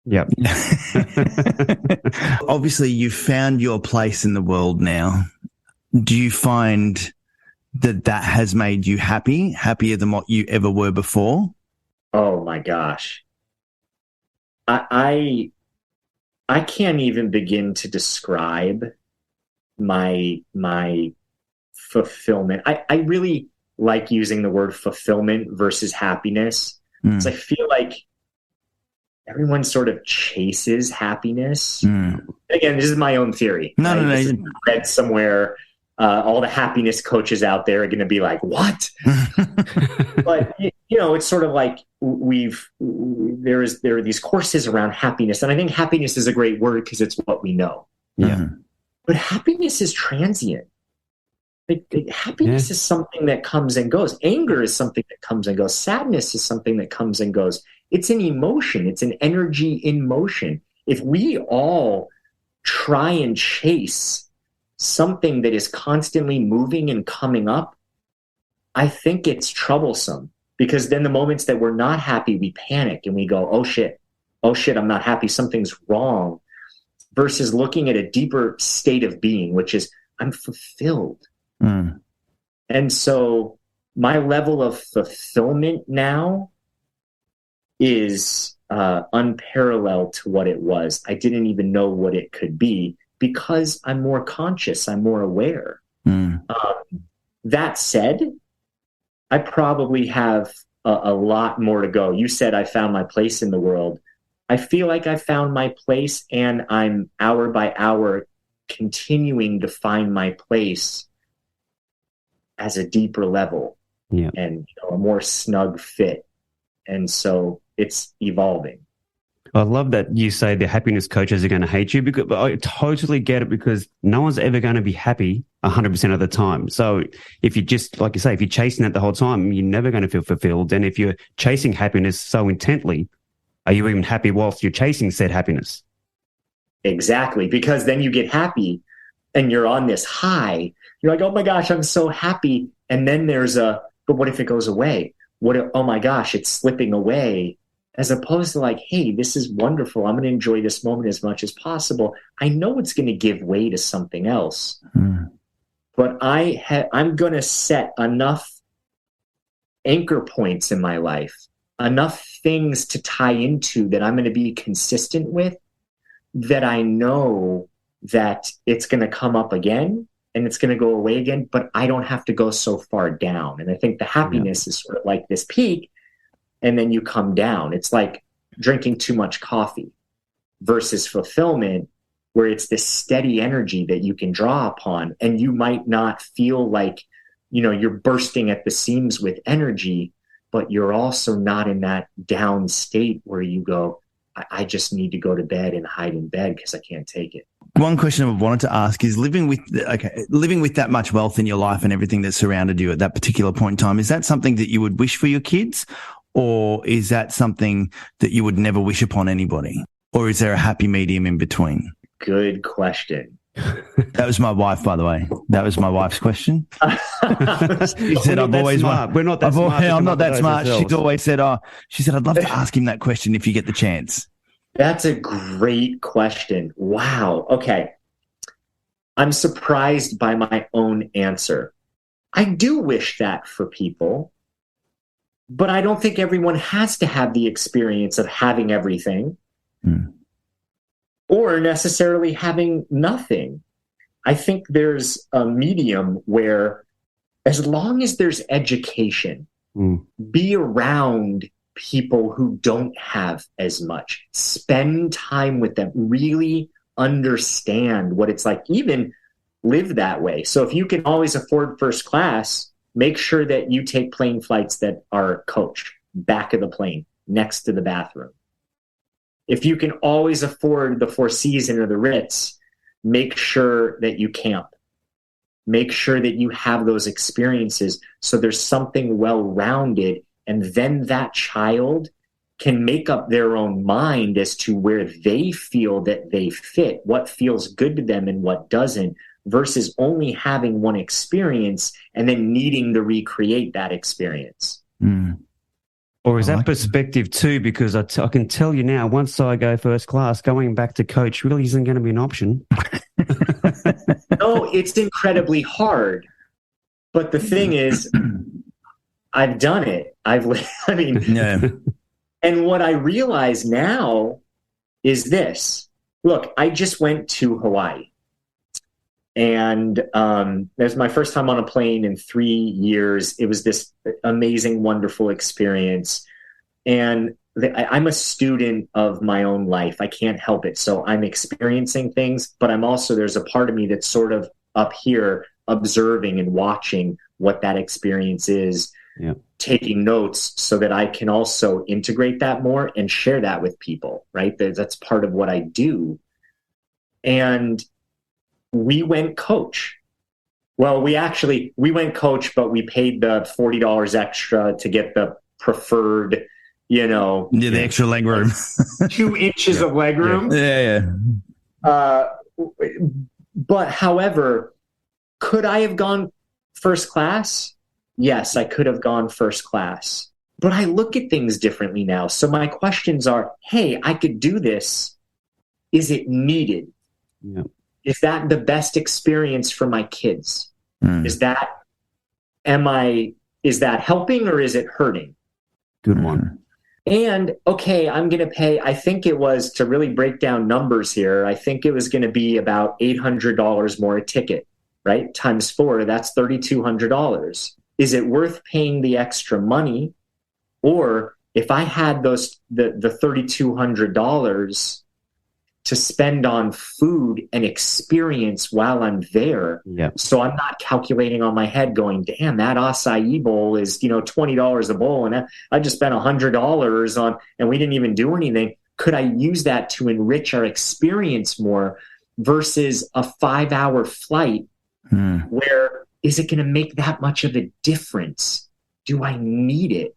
Yep. Obviously, you've found your place in the world now. Do you find that has made you happier than what you ever were before? Oh my gosh. I can't even begin to describe my fulfillment. I really like using the word fulfillment versus happiness. Because I feel like everyone sort of chases happiness. Again, this is my own theory. No. I read somewhere, all the happiness coaches out there are going to be like, what? But, you know, it's sort of like there are these courses around happiness. And I think happiness is a great word because it's what we know. Yeah. But happiness is transient. Happiness is something that comes and goes. Anger is something that comes and goes. Sadness is something that comes and goes. It's an emotion. It's an energy in motion. If we all try and chase something that is constantly moving and coming up, I think it's troublesome, because then the moments that we're not happy, we panic and we go, oh shit, I'm not happy. Something's wrong. Versus looking at a deeper state of being, which is I'm fulfilled. And so my level of fulfillment now is unparalleled to what it was. I didn't even know what it could be, because I'm more conscious, I'm more aware. That said, I probably have a lot more to go. You said I found my place in the world. I feel like I found my place, and I'm hour by hour continuing to find my place as a deeper level and a more snug fit. And so it's evolving. I love that you say the happiness coaches are going to hate you, because I totally get it, because no one's ever going to be happy 100% of the time. So if you just, like you say, if you're chasing that the whole time, you're never going to feel fulfilled. And if you're chasing happiness so intently, are you even happy whilst you're chasing said happiness? Exactly. Because then you get happy and you're on this high. You're like, oh my gosh, I'm so happy. And then there's but what if it goes away? Oh my gosh, it's slipping away. As opposed to like, hey, this is wonderful. I'm going to enjoy this moment as much as possible. I know it's going to give way to something else. But I'm going to set enough anchor points in my life, enough things to tie into that I'm going to be consistent with, that I know that it's going to come up again and it's going to go away again, but I don't have to go so far down. And I think the happiness is sort of like this peak, and then you come down. It's like drinking too much coffee versus fulfillment, where it's this steady energy that you can draw upon, and you might not feel like, you're bursting at the seams with energy, but you're also not in that down state where you go, I just need to go to bed and hide in bed because I can't take it. One question I wanted to ask is living with that much wealth in your life and everything that surrounded you at that particular point in time, is that something that you would wish for your kids, or is that something that you would never wish upon anybody? Or is there a happy medium in between? Good question. That was my wife, by the way. That was my wife's question. She said, "I've always smart. We're not that smart. I'm not that smart." She's always said, she said, "I'd love to ask him that question if you get the chance." That's a great question. Wow. Okay. I'm surprised by my own answer. I do wish that for people, but I don't think everyone has to have the experience of having everything or necessarily having nothing. I think there's a medium where, as long as there's education, be around people who don't have as much. Spend time with them. Really understand what it's like. Even live that way. So if you can always afford first class, make sure that you take plane flights that are coached, back of the plane, next to the bathroom. If you can always afford the Four Seasons or the Ritz, make sure that you camp. Make sure that you have those experiences so there's something well-rounded. And then that child can make up their own mind as to where they feel that they fit, what feels good to them and what doesn't, versus only having one experience and then needing to recreate that experience. Or is that perspective too? Because I can tell you now, once I go first class, going back to coach really isn't going to be an option. No, it's incredibly hard. But the thing is, I've done it. And what I realize now is this. Look, I just went to Hawaii. And it was my first time on a plane in 3 years. It was this amazing, wonderful experience. And I'm a student of my own life. I can't help it. So I'm experiencing things, but there's a part of me that's sort of up here observing and watching what that experience is. Yeah. Taking notes so that I can also integrate that more and share that with people, right? That's part of what I do. And we went coach. Well, we went coach, but we paid the $40 extra to get the preferred, the extra leg room, 2 inches of leg room. Yeah. But however, could I have gone first class? Yes, I could have gone first class, but I look at things differently now. So my questions are, hey, I could do this. Is it needed? Yeah. Is that the best experience for my kids? Is that helping or is it hurting? Good one. And okay, I'm going to pay, I think it was, to really break down numbers here, I think it was going to be about $800 more a ticket, right? Times 4, that's $3,200. Is it worth paying the extra money? Or if I had the $3,200 to spend on food and experience while I'm there, so I'm not calculating on my head going, damn, that acai bowl is $20 a bowl, and I just spent $100 on, and we didn't even do anything. Could I use that to enrich our experience more versus a 5-hour flight where is it going to make that much of a difference? Do I need it?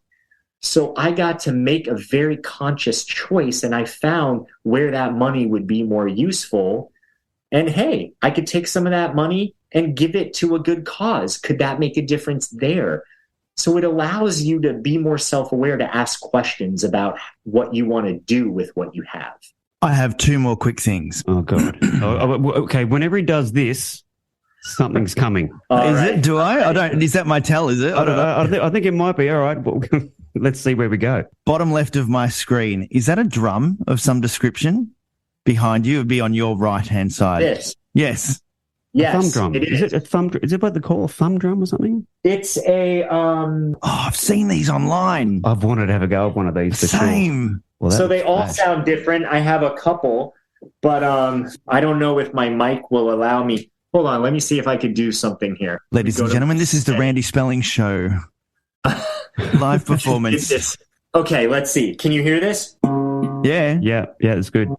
So I got to make a very conscious choice, and I found where that money would be more useful. And hey, I could take some of that money and give it to a good cause. Could that make a difference there? So it allows you to be more self-aware, to ask questions about what you want to do with what you have. I have 2 more quick things. Oh, God. Okay, whenever he does this, something's coming. It? Do I? I don't. Is that my tell? Is it? I think it might be. All right. Well, let's see where we go. Bottom left of my screen. Is that a drum of some description behind you? It would be on your right-hand side. Yes. A thumb drum. Is it a thumb? Is it what they call a thumb drum or something? It's a. I've seen these online. I've wanted to have a go at one of these. Same. Sure. Well, so they all sound different. I have a couple, but I don't know if my mic will allow me. Hold on, let me see if I could do something here. Ladies and gentlemen, this is the Randy Spelling Show. Live performance. Okay, let's see. Can you hear this? Yeah. Yeah, that's good.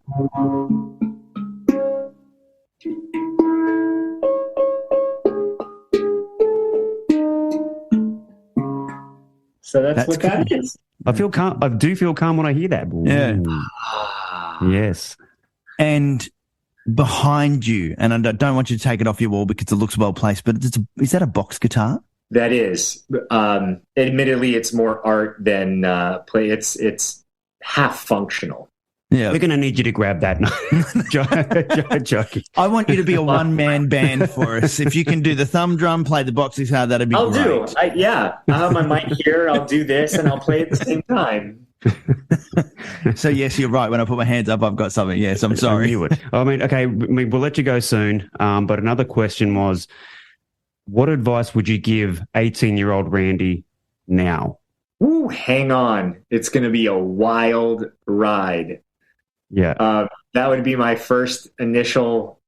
So that's That's what that is. I feel calm. I do feel calm when I hear that. Yeah. Ooh. Yes. And behind you, and I don't want you to take it off your wall because it looks well placed, but is that a box guitar? That is. Admittedly, it's more art than play. It's half functional. Yeah. We're going to need you to grab that. Joking. I want you to be a one-man band for us. If you can do the thumb drum, play the box guitar, that'd be great. I'll do. Yeah. I'll have my mic here. I'll do this, and I'll play at the same time. So, yes, you're right. When I put my hands up, I've got something. Yes, I'm sorry. I knew it. I mean, okay, we'll let you go soon. But another question was, what advice would you give 18-year-old Randy now? Ooh, hang on. It's going to be a wild ride. Yeah. That would be my first initial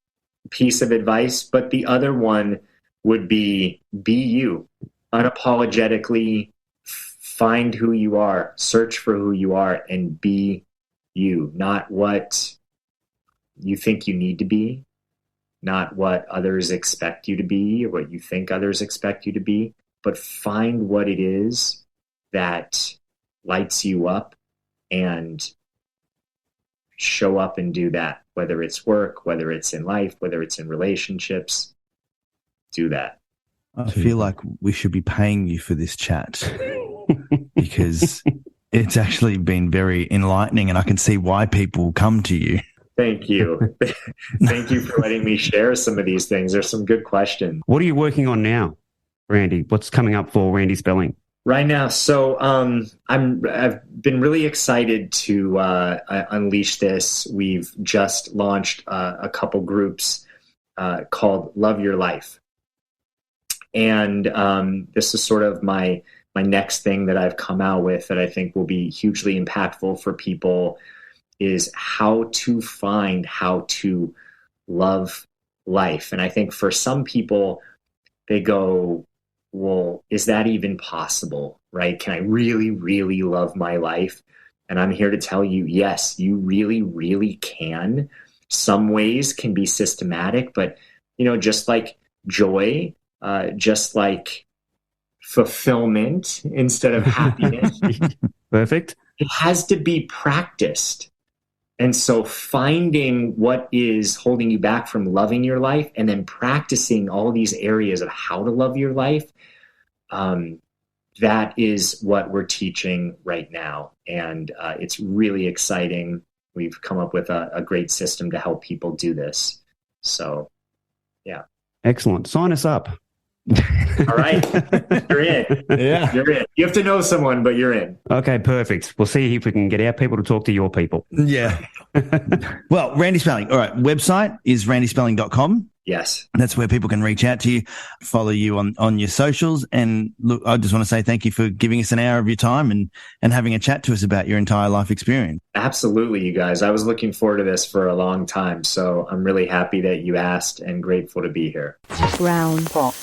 piece of advice. But the other one would be you. Unapologetically find who you are, search for who you are, and be you. Not what you think you need to be, not what others expect you to be or what you think others expect you to be, but find what it is that lights you up and show up and do that, whether it's work, whether it's in life, whether it's in relationships. Do that. I feel like we should be paying you for this chat because it's actually been very enlightening, and I can see why people come to you. Thank you. Thank you for letting me share some of these things. There's some good questions. What are you working on now, Randy? What's coming up for Randy Spelling? Right now, so I've been really excited to unleash this. We've just launched a couple groups called Love Your Life, and this is sort of my next thing that I've come out with that I think will be hugely impactful for people. Is how to love life, and I think for some people, they go, well, is that even possible, right? Can I really, really love my life? And I'm here to tell you, yes, you really, really can. Some ways can be systematic, but, just like joy, just like fulfillment instead of happiness. Perfect. It has to be practiced. And so finding what is holding you back from loving your life and then practicing all these areas of how to love your life, that is what we're teaching right now. And it's really exciting. We've come up with a great system to help people do this. So, yeah. Excellent. Sign us up. All right. You're in. Yeah. You're in. You have to know someone, but you're in. Okay, perfect. We'll see if we can get our people to talk to your people. Yeah. Well, Randy Spelling. All right. Website is randyspelling.com. Yes. That's where people can reach out to you, follow you on your socials. And look, I just want to say thank you for giving us an hour of your time and having a chat to us about your entire life experience. Absolutely, you guys. I was looking forward to this for a long time. So I'm really happy that you asked and grateful to be here. Round pop.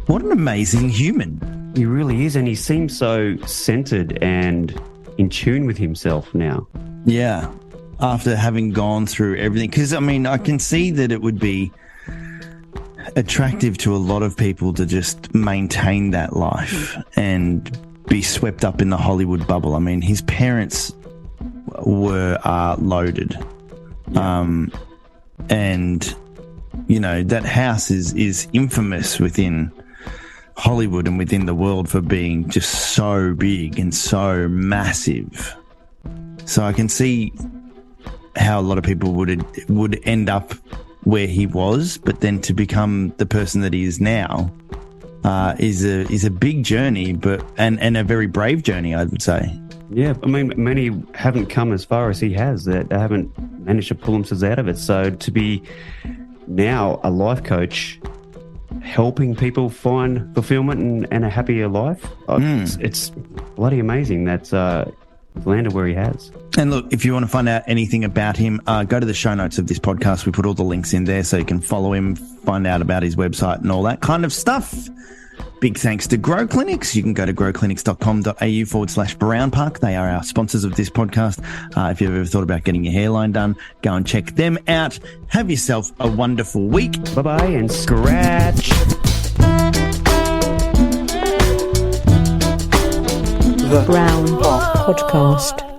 What an amazing human. He really is. And he seems so centered and in tune with himself now. Yeah. After having gone through everything. Because, I mean, I can see that it would be attractive to a lot of people to just maintain that life and be swept up in the Hollywood bubble. I mean, his parents were loaded. Yeah. And, that house is infamous within Hollywood and within the world for being just so big and so massive. So I can see how a lot of people would end up where he was, but then to become the person that he is now is a big journey, but and a very brave journey, I would say. Yeah, I mean, many haven't come as far as he has. That they haven't managed to pull themselves out of it. So to be now a life coach, helping people find fulfillment and a happier life, it's bloody amazing that he's landed where he has. And look, if you want to find out anything about him, go to the show notes of this podcast. We put all the links in there so you can follow him, find out about his website and all that kind of stuff. Big thanks to Grow Clinics. You can go to growclinics.com.au/Brown Park. They are our sponsors of this podcast. If you've ever thought about getting your hairline done, go and check them out. Have yourself a wonderful week. Bye-bye and scratch. The Brown Podcast.